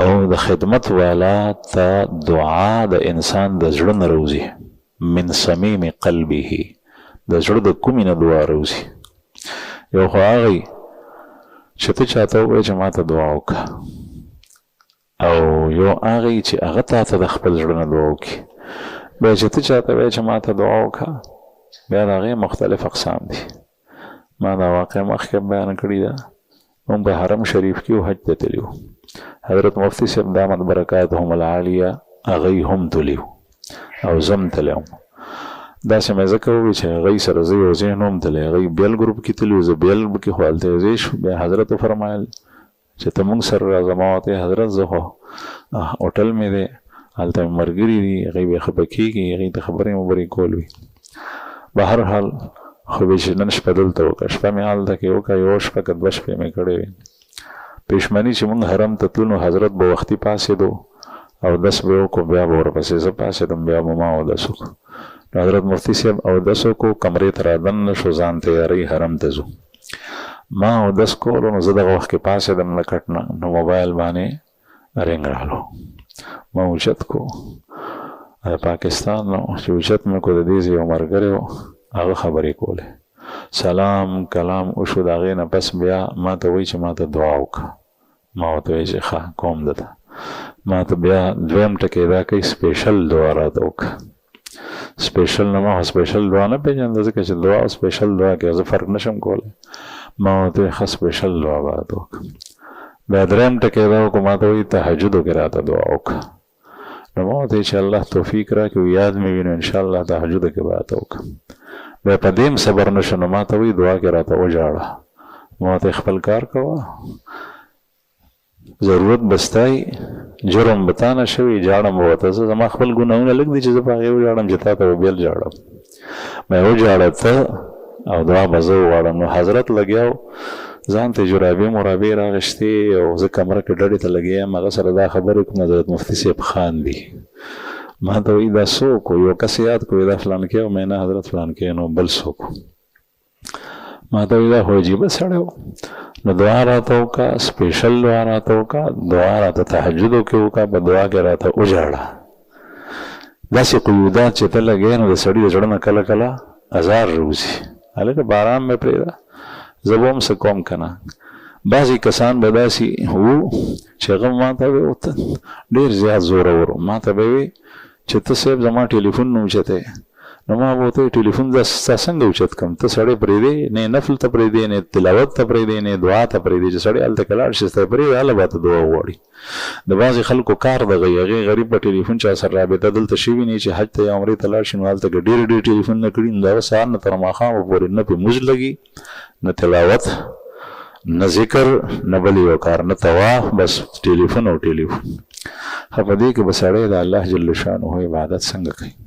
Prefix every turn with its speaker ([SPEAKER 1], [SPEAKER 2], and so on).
[SPEAKER 1] او د خدمت والا ته دعا د انسان د زړه نه روزي، من صمیم قلبه، د زړه د کومې نه دعا روزي. یو خو هغه چې ته چاته ووایې چې ما ته دعا وکړه، او یو هغه چې هغه تا ته د خپل زړه نه دعا وکړي. بیا چې ته چاته وایې چې ما ته دعا وکړه، بیا د هغې مختلف اقسام دي. ما دا واقع مخکې بیان کړې ده. موږ په حرم شریف کې حج ته تللي وو. حضرت مفتی صاحب دامت برکاتهم العالیه هغوی هم تللي وو او زه هم تللی وم. داسې مې ځکه وویل چې هغوی سره زه یو ځای نه وم تللی، هغوی بیل ګروپ کې تللي وو، زه بیل کې خو هلته یو ځای شو. بیا حضرت وفرمایل چې ته موږ سره راځه. ما ورته حضرت زه خو هوټل مې دی، هلته مې ملګري دي، هغوی بیا خفه کېږي، هغوی ته خبرې مبرې کول وي. به هر حال خو به چې نن شپه دلته وکړه، شپه مې هلته کې وکړه، یوه شپه که دوه شپې مې کړې وې. پېشمني چې موږ حرم ته تلو نو حضرت به وختي پاڅېدو، اودس به وکړو، بیا به ورپسې زه پاڅېدم، بیا به ما اودس وکړو. نو حضرت مفتي صاحب اودس وکړو، کمرې ته رادننه شو، ځان تیارۍ حرم ته ځو. ما اودس کولو نو زه دغه وخت کې پاڅېدم له کټ نه، نو موبایل باندې رنګ رالو. ما اوچت کو، د پاکستان نو چې اوچت مې کو، د دې ځای یو ملګری و، هغه خبرې کولې، سلام کلام وشو. د هغې نه پس بیا ما ته وایي چې ما ته دعا وکړه. ما ورته وایي چې ښه کوم دته. ما ته بیا دویم ټکی دا کوي سپیشل دعا راته وکړه. سپیشل نه، ما خو سپیشل دعا نه پېژنده، ځکه چې دعا او سپیشل دعا کې زه فرق نشم کولی. ما ورته وایي ښه سپیشل دعا به راته وکړه. بیا دریم ټکی دا وکړو، ما ته وایي تهجدو کې راته دعا وکړه. نو ما ورته وایي چې الله توفیق راکړي، یاد مې وي نو انشاءالله تهجدو کې به راته وکړم. بیا په دې صبر نشو، نو ما ته وایي دعا کې راته وژاړه. ما ورته خپل کار کوه، ضرورت بستای، جرم به تا نه شوي، جاړم به ورته. زه زما خپل ګناهونه لږ دي چې زه په هغې وژاړم چې تا ته به بیل جاړم. مې وژاړه ته او دعا به زه وغواړم. نو حضرت لګیا و، ځان ته جرابې مرابې راغېښتې، او زه کمره کې ډډې ته لګیا یم، هغه سره دا خبرې کوم. حضرت مفتي صاحب خاندي. ما ته وایي دا څوک و؟ یو کس یاد کړو، دا فلانکی و. مې نه حضرت فلانکی نو بل څوک و. ما ته وایي دا خو عجیبه سړی و. نو دعا راته وکړه، سپیشل دعا راته وکړه، دعا راته تهجدو کې وکړه، په دعا کې راته وژاړه. داسې قیودات چې ته لګې نو د سړي د زړه نه کله کله ازار روځي. هلکه باران مې پرېږده، زه به هم څه کوم که نه. بعضې کسان به داسې وو چې هغه ما ته به ډېر زیات زورور و. ما ته به وي چې ته صاحب زما ټلیفون نه اوچتی. نو ما به ورته ټلیفون ستا څنګه اوچت کړم؟ ته سړی پرېږدې، نه نفل ته پرېږدې، نه تلاوت ته پرېږدې، نه دعا ته پرېږدې. چې سړی هلته که لاړ شي ستا پرېږدې، هله به ته دعا وغواړي. د بعضې خلکو کار دغه وي، هغې غریب په ټلیفون چا سره رابطه دلته شوي نه چې حج ته یا عمرې ته لاړ شي، نو هلته که ډېر ټلیفونونه کړي، نو د هغه سهار نه تر ماښامه پورې نه پرې مونځ لګي، نه تلاوت، نه ذکر، نه بل یو کار، نه طواف، بس ټلیفون او ټلیفون. په دې کې به سړی د الله جل شانه عبادت څنګه کوي؟